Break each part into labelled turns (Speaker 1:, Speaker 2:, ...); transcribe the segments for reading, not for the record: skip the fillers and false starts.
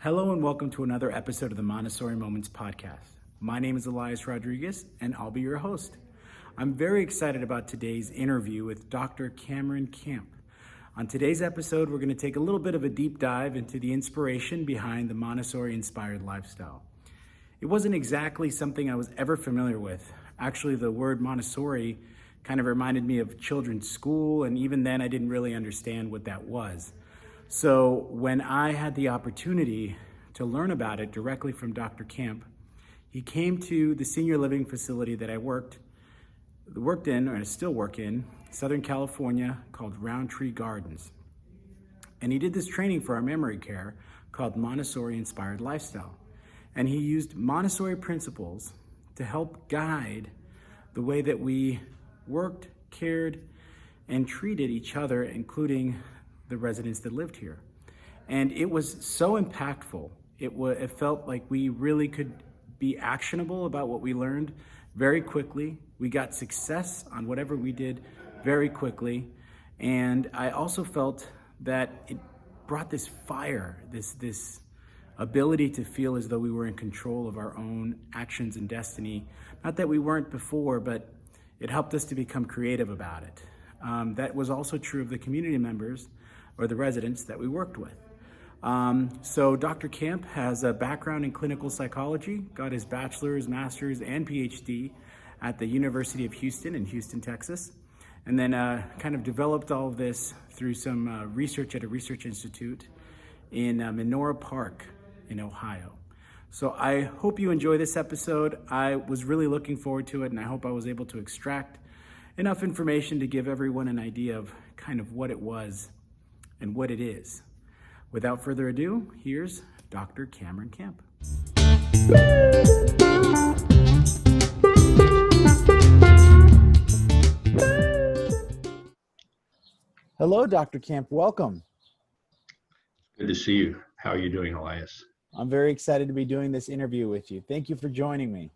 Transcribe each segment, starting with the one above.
Speaker 1: Hello and welcome to another episode of the Montessori Moments podcast. My name is Elias Rodriguez and I'll be your host. I'm very excited about today's interview with Dr. Cameron Camp. On today's episode, we're going to take a little bit of a deep dive into the inspiration behind the Montessori Inspired Lifestyle. It wasn't exactly something I was ever familiar with. Actually, the word Montessori kind of reminded me of children's school, and even then I didn't really understand what that was. So when I had the opportunity to learn about it directly from Dr. Camp, he came to the senior living facility that I worked in, or I still work in, Southern California, called Roundtree Gardens. And he did this training for our memory care called Montessori Inspired Lifestyle. And he used Montessori principles to help guide the way that we worked, cared, and treated each other, including the residents that lived here. And it was so impactful. It felt like we really could be actionable about what we learned very quickly. We got success on whatever we did very quickly. And I also felt that it brought this fire, this ability to feel as though we were in control of our own actions and destiny. Not that we weren't before, but it helped us to become creative about it. That was also true of the community members or the residents that we worked with. So Dr. Camp has a background in clinical psychology, got his bachelor's, master's, and PhD at the University of Houston in Houston, Texas, and then kind of developed all of this through some research at a research institute in Menora Park in Ohio. So I hope you enjoy this episode. I was really looking forward to it, and I hope I was able to extract enough information to give everyone an idea of kind of what it was and what it is. Without further ado, here's Dr. Cameron Camp. Hello, Dr. Camp. Welcome.
Speaker 2: Good to see you. How are you doing, Elias?
Speaker 1: I'm very excited to be doing this interview with you. Thank you for joining me.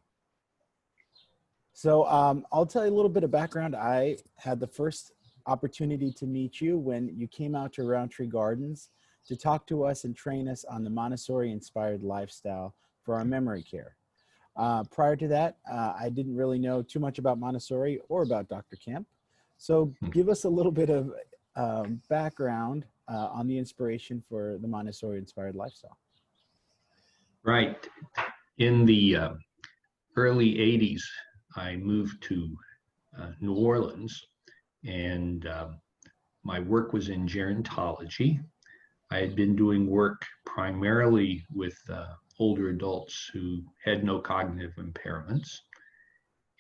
Speaker 1: So I'll tell you a little bit of background. I had the first opportunity to meet you when you came out to Roundtree Gardens to talk to us and train us on the Montessori Inspired Lifestyle for our memory care. Prior to that, I didn't really know too much about Montessori or about Dr. Camp. So give us a little bit of background on the inspiration for the Montessori Inspired Lifestyle.
Speaker 2: Right. In the early 80s, I moved to New Orleans, and my work was in gerontology. I had been doing work primarily with older adults who had no cognitive impairments,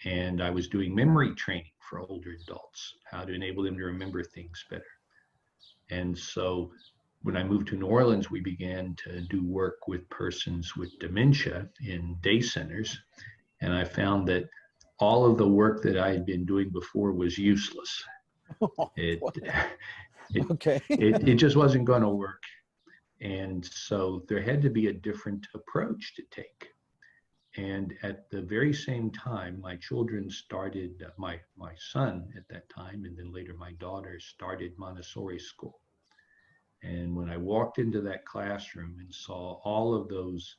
Speaker 2: and I was doing memory training for older adults, how to enable them to remember things better. And so when I moved to New Orleans, we began to do work with persons with dementia in day centers, and I found that all of the work that I had been doing before was useless. It just wasn't going to work. And so there had to be a different approach to take. And at the very same time, my children started, my son at that time, and then later my daughter started Montessori school. And when I walked into that classroom and saw all of those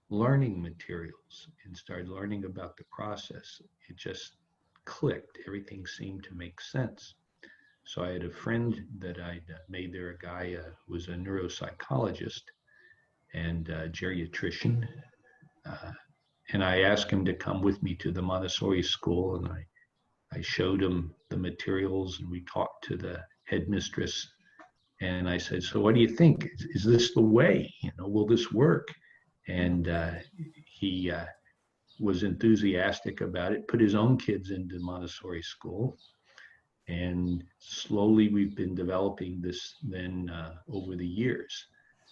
Speaker 2: learning materials and started learning about the process, it just clicked. Everything seemed to make sense. So I had a friend that I'd made there, a guy who was a neuropsychologist and a geriatrician. And I asked him to come with me to the Montessori school, and I showed him the materials, and we talked to the headmistress. And I said, so what do you think? Is this the way? Will this work? And he was enthusiastic about it, put his own kids into Montessori school. And slowly we've been developing this then over the years.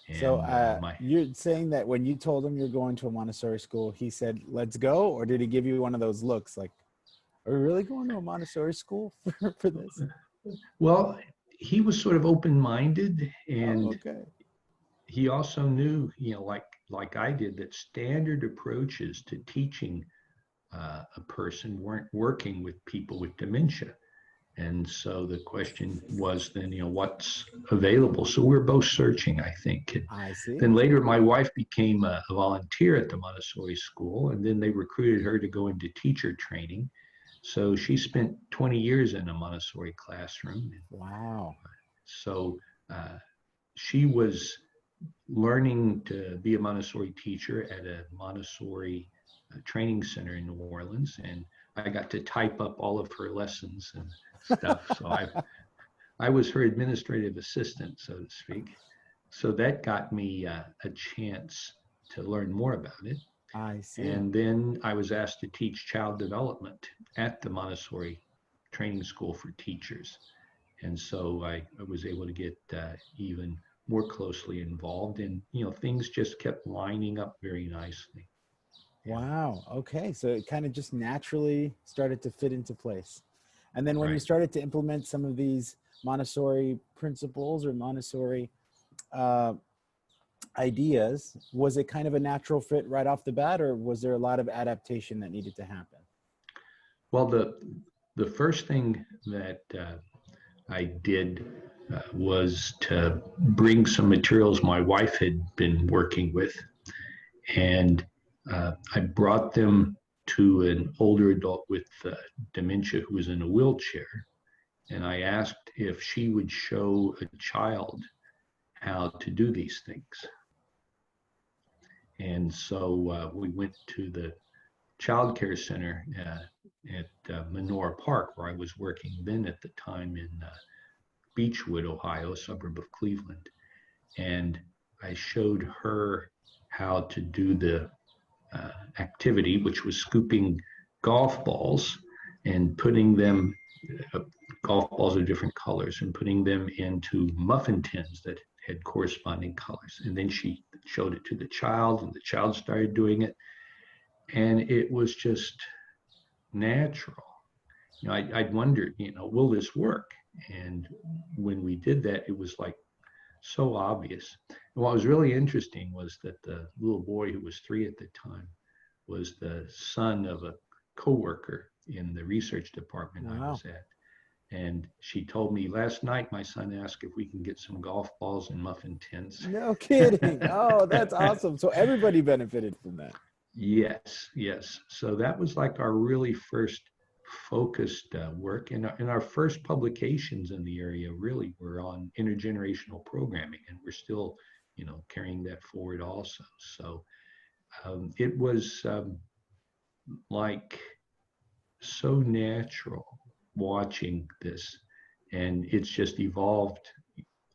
Speaker 2: And,
Speaker 1: so you're saying that when you told him you're going to a Montessori school, he said, let's go? Or did he give you one of those looks like, are we really going to a Montessori school for this?
Speaker 2: Well, he was sort of open-minded, and he also knew, like I did, that standard approaches to teaching a person weren't working with people with dementia. And so the question was then, what's available? So we're both searching, I think. And
Speaker 1: I see.
Speaker 2: then later, my wife became a volunteer at the Montessori school, and then they recruited her to go into teacher training. So she spent 20 years in a Montessori classroom.
Speaker 1: Wow.
Speaker 2: So uh, she was learning to be a Montessori teacher at a Montessori training center in New Orleans, and I got to type up all of her lessons and stuff. So I was her administrative assistant, so to speak. So that got me a chance to learn more about it.
Speaker 1: I see.
Speaker 2: And then I was asked to teach child development at the Montessori training school for teachers. And so I was able to get even more closely involved, and things just kept lining up very nicely. Yeah.
Speaker 1: Wow. Okay. So it kind of just naturally started to fit into place. And then when you
Speaker 2: Right.
Speaker 1: started to implement some of these Montessori principles or Montessori uh, ideas, was it kind of a natural fit right off the bat, or was there a lot of adaptation that needed to happen?
Speaker 2: Well, the first thing that I did was to bring some materials my wife had been working with, and I brought them to an older adult with dementia who was in a wheelchair, and I asked if she would show a child how to do these things. And so we went to the child care center at Menora Park, where I was working then at the time in Beechwood, Ohio, a suburb of Cleveland. And I showed her how to do the activity, which was scooping golf balls and putting them, uh, golf balls of different colors, and putting them into muffin tins that had corresponding colors. And then she showed it to the child, and the child started doing it. And it was just natural. I'd wondered, will this work? And when we did that, it was like so obvious. And what was really interesting was that the little boy, who was 3 at the time, was the son of a coworker in the research department I
Speaker 1: Wow.
Speaker 2: was at. And she told me, last night my son asked if we can get some golf balls and muffin tins.
Speaker 1: No kidding. Oh, that's awesome. So everybody benefited from that.
Speaker 2: Yes, yes. So that was like our really first focused work. And our first publications in the area really were on intergenerational programming, and we're still, carrying that forward also. So it was like so natural watching this, and it's just evolved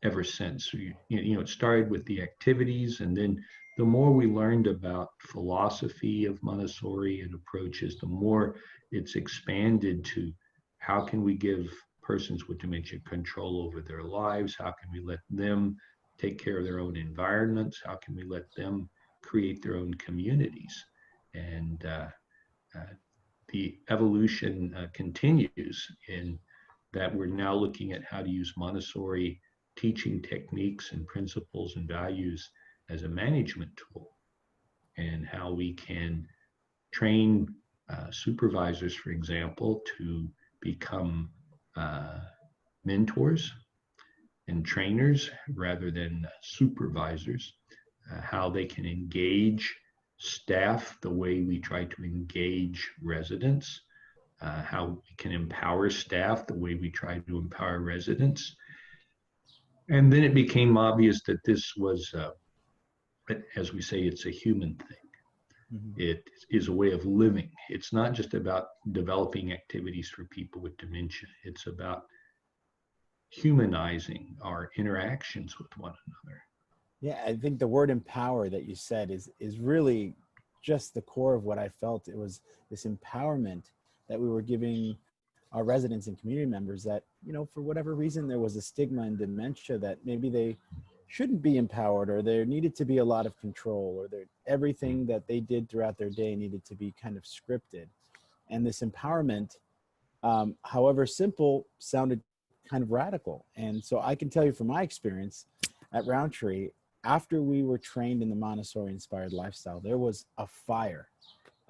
Speaker 2: ever since. It started with the activities, and then the more we learned about philosophy of Montessori and approaches, the more it's expanded to how can we give persons with dementia control over their lives? How can we let them take care of their own environments? How can we let them create their own communities? And uh, the evolution continues in that we're now looking at how to use Montessori teaching techniques and principles and values as a management tool, and how we can train supervisors, for example, to become mentors and trainers rather than supervisors, how they can engage staff the way we try to engage residents, how we can empower staff the way we try to empower residents. And then it became obvious that this was, as we say, it's a human thing.
Speaker 1: Mhm.
Speaker 2: It is a way of living. It's not just about developing activities for people with dementia. It's about humanizing our interactions with one another.
Speaker 1: Yeah, I think the word empower that you said is really just the core of what I felt. It was this empowerment that we were giving our residents and community members that, for whatever reason, there was a stigma in dementia that maybe they shouldn't be empowered, or there needed to be a lot of control, or everything that they did throughout their day needed to be kind of scripted. And this empowerment, however simple, sounded kind of radical. And so I can tell you from my experience at Roundtree, after we were trained in the Montessori Inspired Lifestyle, there was a fire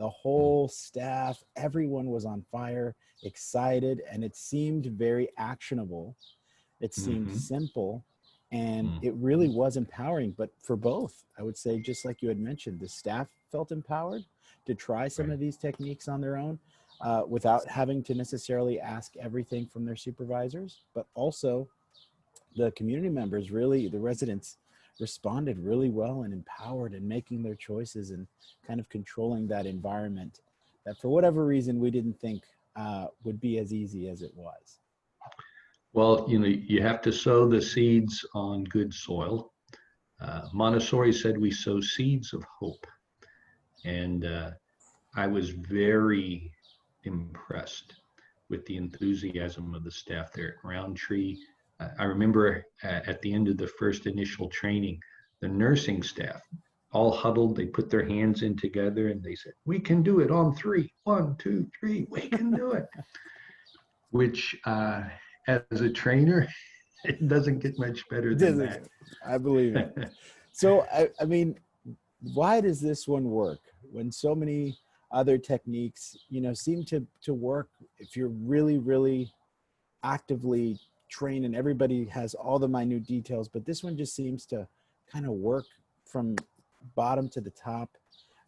Speaker 1: The whole staff, everyone was on fire, excited, and it seemed very actionable. It seemed
Speaker 2: Mm-hmm.
Speaker 1: simple, and it
Speaker 2: Mm-hmm.
Speaker 1: really was empowering. But for both, I would say, just like you had mentioned, the staff felt empowered to try some
Speaker 2: Right.
Speaker 1: of these techniques on their own without having to necessarily ask everything from their supervisors. But also, the community members, really, the residents, responded really well and empowered in making their choices and kind of controlling that environment that, for whatever reason, we didn't think would be as easy as it was.
Speaker 2: Well, you have to sow the seeds on good soil. Montessori said we sow seeds of hope. And I was very impressed with the enthusiasm of the staff there at Roundtree. I remember at the end of the first initial training, the nursing staff all huddled. They put their hands in together and they said, "We can do it on three. 1, 2, 3. We can do it." Which, as a trainer, it doesn't get much better than that.
Speaker 1: I believe it. So, I mean, why does this one work when so many other techniques, seem to work if you're really, really actively trained and everybody has all the minute details, but this one just seems to kind of work from bottom to the top?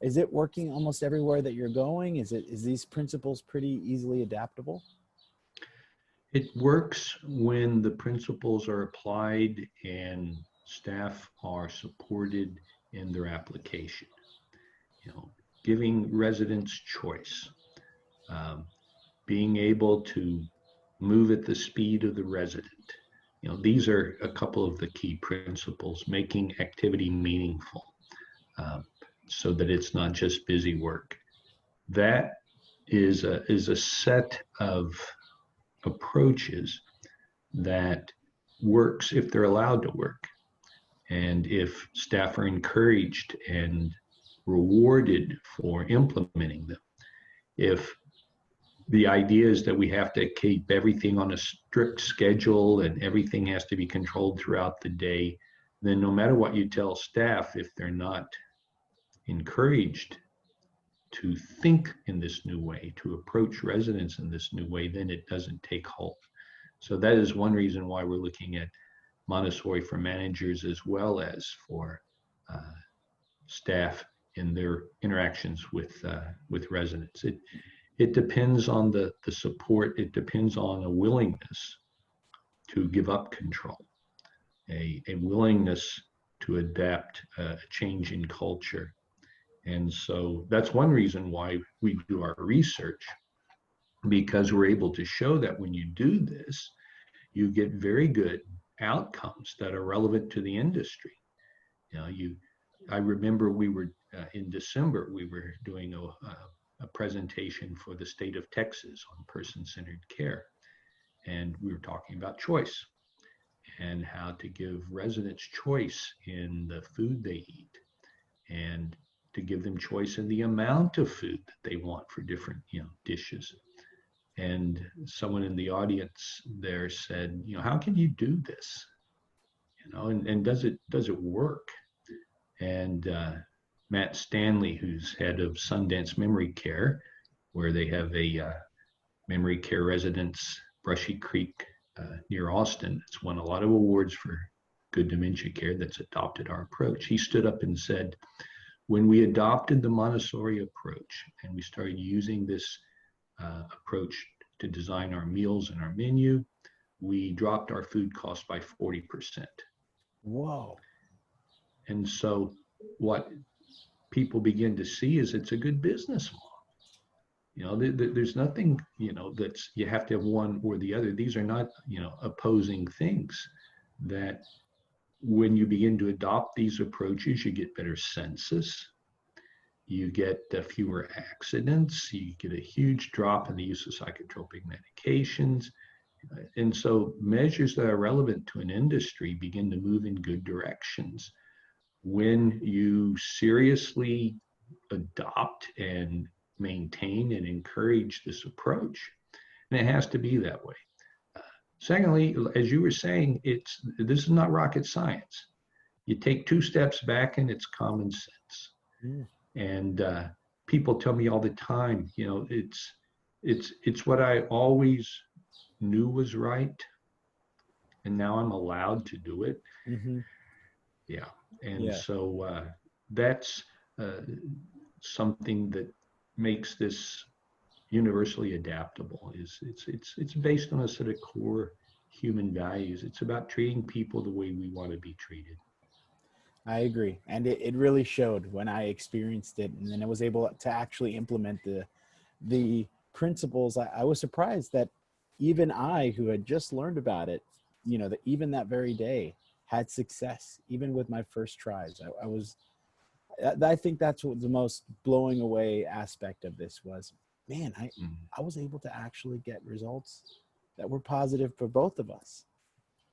Speaker 1: Is it working almost everywhere that you're going? Is these principles pretty easily adaptable?
Speaker 2: It works when the principles are applied and staff are supported in their application. You know, giving residents choice, um, being able to move at the speed of the resident. These are a couple of the key principles, making activity meaningful, um, so that it's not just busy work. That is a set of approaches that works if they're allowed to work, and if staff are encouraged and rewarded for implementing them. If the idea is that we have to keep everything on a strict schedule and everything has to be controlled throughout the day, then no matter what you tell staff, if they're not encouraged to think in this new way, to approach residents in this new way, then it doesn't take hold. So that is one reason why we're looking at Montessori for managers as well as for staff in their interactions with residents. It depends on the support. It depends on a willingness to give up control, a willingness to adapt a change in culture. And so that's one reason why we do our research, because we're able to show that when you do this, you get very good outcomes that are relevant to the industry. I remember we were in December, we were doing a presentation for the state of Texas on person-centered care. And we were talking about choice and how to give residents choice in the food they eat, and to give them choice in the amount of food that they want for different dishes. And someone in the audience there said, how can you do this? And does it work? And Matt Stanley, who's head of Sundance Memory Care, where they have a memory care residence, Brushy Creek, near Austin. It's won a lot of awards for good dementia care that's adopted our approach. He stood up and said, when we adopted the Montessori approach and we started using this approach to design our meals and our menu, we dropped our food costs by 40%.
Speaker 1: Whoa.
Speaker 2: And so what people begin to see is it's a good business model. There's nothing, that's you have to have one or the other. These are not, opposing things. That when you begin to adopt these approaches, you get better census, you get fewer accidents, you get a huge drop in the use of psychotropic medications. And so measures that are relevant to an industry begin to move in good directions when you seriously adopt and maintain and encourage this approach. And it has to be that way. Secondly, as you were saying, this is not rocket science. You take 2 steps back and it's common sense.
Speaker 1: Mm.
Speaker 2: And people tell me all the time, it's what I always knew was right, and now I'm allowed to do it.
Speaker 1: Mm-hmm.
Speaker 2: Yeah. And
Speaker 1: Yeah,
Speaker 2: so that's something that makes this universally adaptable. It's based on a set of core human values. It's about treating people the way we want to be treated.
Speaker 1: I agree. And it really showed when I experienced it, and then I was able to actually implement the principles. I was surprised that even I, who had just learned about it, that even that very day had success, even with my first tries. I think that's what the most blowing away aspect of this was. Man,
Speaker 2: Mhm.
Speaker 1: I was able to actually get results that were positive for both of us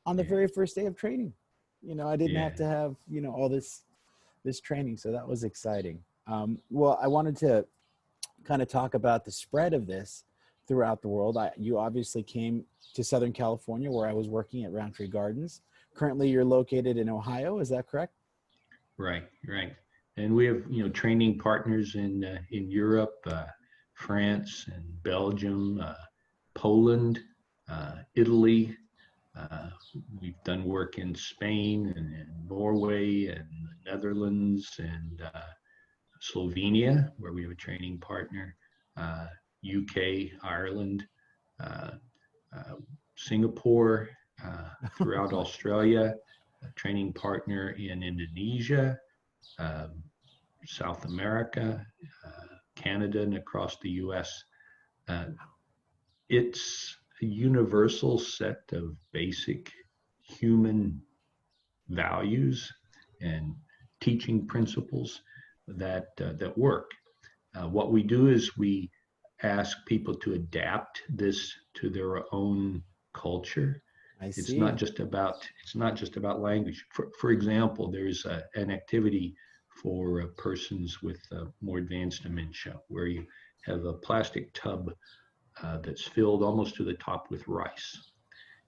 Speaker 1: on the
Speaker 2: Yeah.
Speaker 1: very first day of training. I didn't
Speaker 2: Yeah.
Speaker 1: have to have, all this training. So that was exciting. Well, I wanted to kind of talk about the spread of this throughout the world. You obviously came to Southern California, where I was working at Roundtree Gardens. Currently, you're located in Ohio. Is that correct?
Speaker 2: Right. Right. And we have training partners in Europe, France, and Belgium, Poland, Italy. Uh, we've done work in Spain and Norway and the Netherlands and Slovenia, where we have a training partner, UK, Ireland, uh, uh, Singapore, throughout Australia, a training partner in Indonesia, um, South America, Canada, and across the US. Uh, it's a universal set of basic human values and teaching principles that work. What we do is we ask people to adapt this to their own culture.
Speaker 1: I
Speaker 2: It's
Speaker 1: see.
Speaker 2: not just about language. For example, there's an activity for persons with more advanced dementia where you have a plastic tub that's filled almost to the top with rice.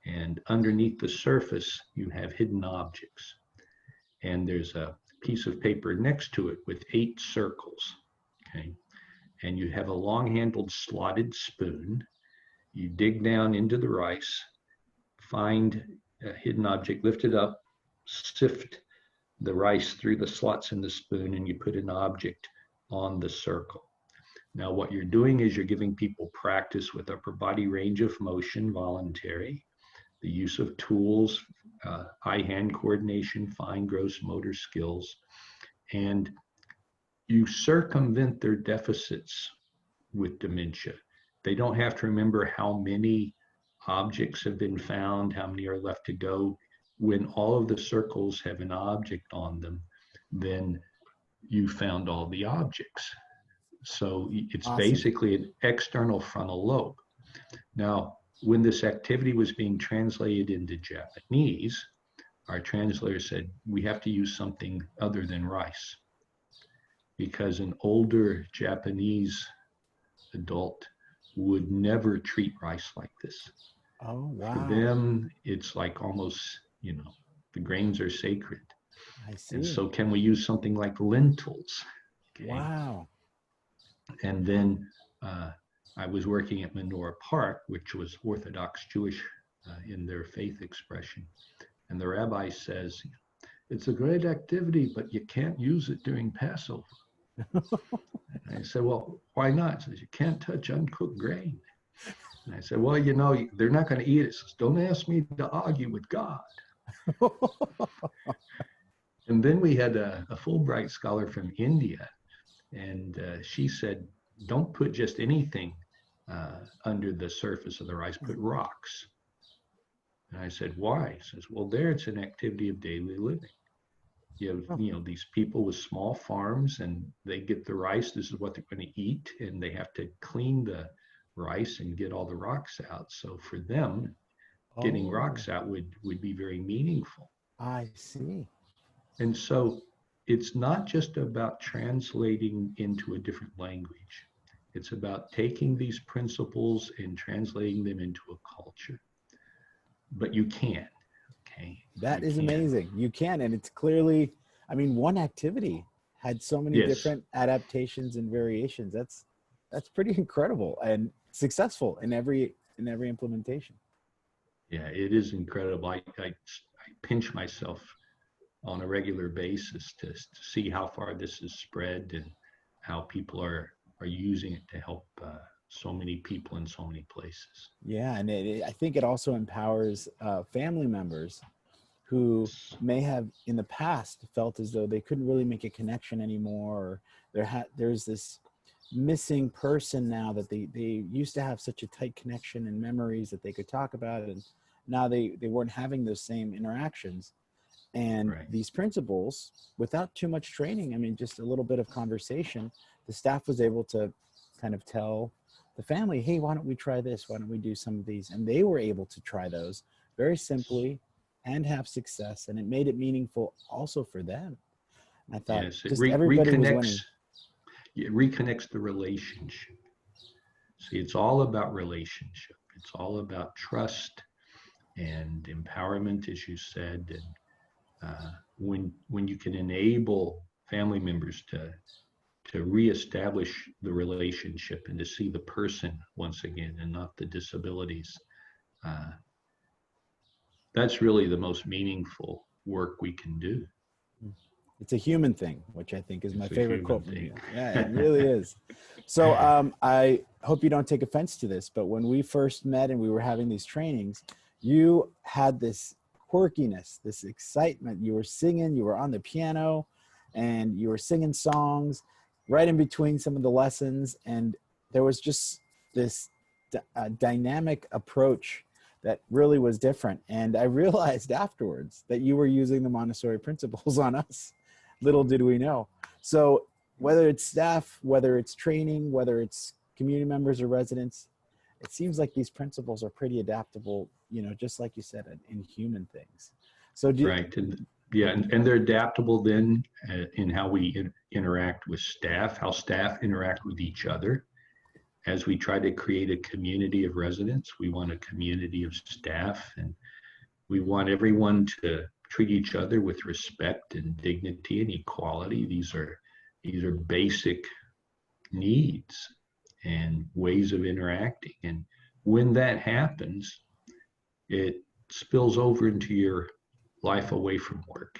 Speaker 2: And underneath the surface, you have hidden objects. And there's a piece of paper next to it with 8 circles. Okay. And you have a long handled slotted spoon. You dig down into the rice, find a hidden object, lift it up, sift the rice through the slots in the spoon, and you put an object on the circle. Now, what you're doing is you're giving people practice with upper body range of motion, voluntary, the use of tools, eye-hand coordination, fine gross motor skills, and you circumvent their deficits with dementia. They don't have to remember how many objects have been found, how many are left to go. When all of the circles have an object on them, then you found all the objects. So it's
Speaker 1: Awesome.
Speaker 2: basically an external frontal lobe. Now, when this activity was being translated into Japanese, our translator said, we have to use something other than rice because an older Japanese adult would never treat rice like this.
Speaker 1: Oh,
Speaker 2: For
Speaker 1: wow.
Speaker 2: them, it's like almost, the grains are sacred.
Speaker 1: I
Speaker 2: And
Speaker 1: see.
Speaker 2: so, can we use something like lentils? Okay.
Speaker 1: Wow.
Speaker 2: And then I was working at Menorah Park, which was Orthodox Jewish in their faith expression. And the rabbi says, it's a great activity, but you can't use it during Passover. And I said, well, why not? He says, you can't touch uncooked grain. And I said, well, they're not going to eat it. He says, don't ask me to argue with God. And then we had a Fulbright scholar from India, and she said, don't put just anything under the surface of the rice, put rocks. And I said, why? He says, well, there it's an activity of daily living. These people with small farms and they get the rice. This is what they're going to eat. And they have to clean the rice and get all the rocks out. So for them, getting
Speaker 1: Oh,
Speaker 2: rocks out would be very meaningful.
Speaker 1: I see.
Speaker 2: And so it's not just about translating into a different language. It's about taking these principles and translating them into a culture. But you can, okay?
Speaker 1: That
Speaker 2: You
Speaker 1: is
Speaker 2: can.
Speaker 1: amazing. You can, and it's clearly, one activity had so many
Speaker 2: Yes.
Speaker 1: different adaptations and variations. That's pretty incredible and successful in every implementation.
Speaker 2: Yeah, it is incredible. I pinch myself on a regular basis to see how far this has spread and how people are using it to help so many people in so many places.
Speaker 1: Yeah, and I think it also empowers family members who may have in the past felt as though they couldn't really make a connection anymore, or there's this missing person now that they used to have such a tight connection and memories that they could talk about, and now they weren't having those same interactions. And
Speaker 2: Right.
Speaker 1: these principals, without too much training, I mean, just a little bit of conversation, the staff was able to kind of tell the family, hey, why don't we try this? Why don't we do some of these? And they were able to try those very simply and have success. And it made it meaningful also for them. And I thought
Speaker 2: Yes, it
Speaker 1: just everybody was
Speaker 2: reconnects.
Speaker 1: winning.
Speaker 2: It reconnects the relationship. See, it's all about relationship. It's all about trust and empowerment, as you said. And when you can enable family members to reestablish the relationship and to see the person once again and not the disabilities, uh, that's really the most meaningful work we can do.
Speaker 1: It's a human thing, which I think is my
Speaker 2: It's a
Speaker 1: favorite
Speaker 2: human
Speaker 1: quote from you.
Speaker 2: thing.
Speaker 1: Yeah, it really is. So I hope you don't take offense to this, but when we first met and we were having these trainings, you had this quirkiness, this excitement. You were singing, you were on the piano, and you were singing songs right in between some of the lessons. And there was just this dynamic approach that really was different. And I realized afterwards that you were using the Montessori principles on us. Little did we know. So whether it's staff, whether it's training, whether it's community members or residents, it seems like these principles are pretty adaptable, you know, just like you said, in human things. So
Speaker 2: Right. Yeah, and they're adaptable then in how we interact with staff, how staff interact with each other. As we try to create a community of residents, we want a community of staff, and we want everyone to treat each other with respect and dignity and equality. These are basic needs and ways of interacting. And when that happens, it spills over into your life away from work.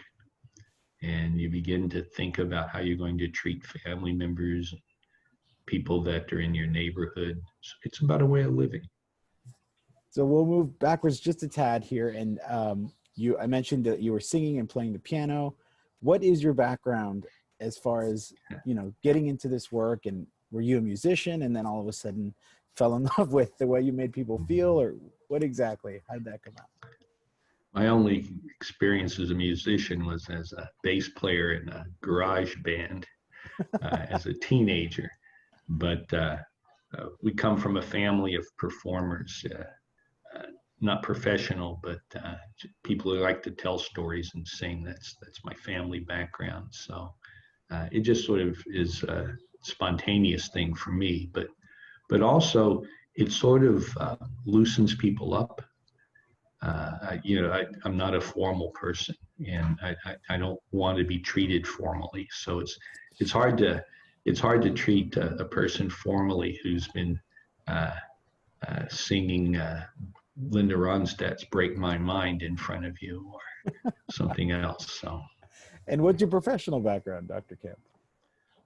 Speaker 2: And you begin to think about how you're going to treat family members, people that are in your neighborhood. So it's about a way of living.
Speaker 1: So we'll move backwards just a tad here. And I mentioned that you were singing and playing the piano. What is your background as far as, you know, getting into this work? And were you a musician and then all of a sudden fell in love with the way you made people feel, or what exactly? How did that come out?
Speaker 2: My only experience as a musician was as a bass player in a garage band as a teenager. But we come from a family of performers, not professional, but people who like to tell stories and sing. That's my family background. So it just sort of is a spontaneous thing for me. But also it sort of loosens people up. I'm not a formal person, and I don't want to be treated formally. So it's hard to treat a person formally who's been singing Linda Ronstadt's "Break My Mind" in front of you, or something else. So.
Speaker 1: And what's your professional background, Dr. Kemp?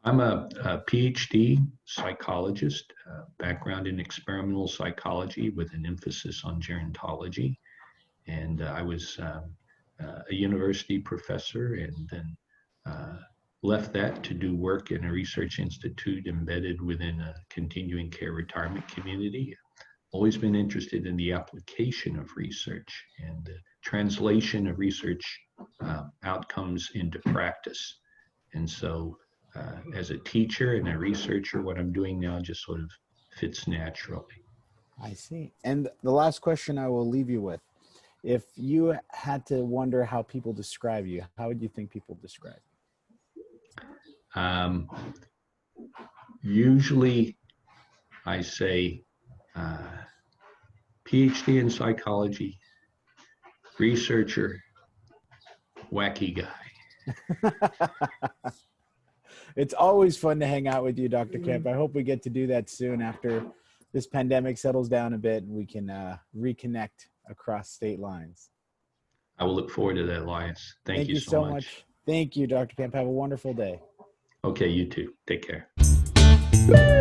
Speaker 2: I'm a PhD psychologist, background in experimental psychology with an emphasis on gerontology. And I was a university professor, and then left that to do work in a research institute embedded within a continuing care retirement community. Always been interested in the application of research and the translation of research outcomes into practice. And so as a teacher and a researcher, what I'm doing now just sort of fits naturally.
Speaker 1: I see. And the last question I will leave you with, if you had to wonder how people describe you, how would you think people describe you?
Speaker 2: Usually I say PhD in psychology, researcher, wacky guy.
Speaker 1: It's always fun to hang out with you, Dr. Kemp. I hope we get to do that soon after this pandemic settles down a bit and we can reconnect across state lines.
Speaker 2: I will look forward to that, Elias. Thank
Speaker 1: Thank
Speaker 2: you
Speaker 1: you
Speaker 2: so
Speaker 1: so
Speaker 2: much.
Speaker 1: much. Thank you, Dr. Kemp. Have a wonderful day.
Speaker 2: Okay, you too. Take care.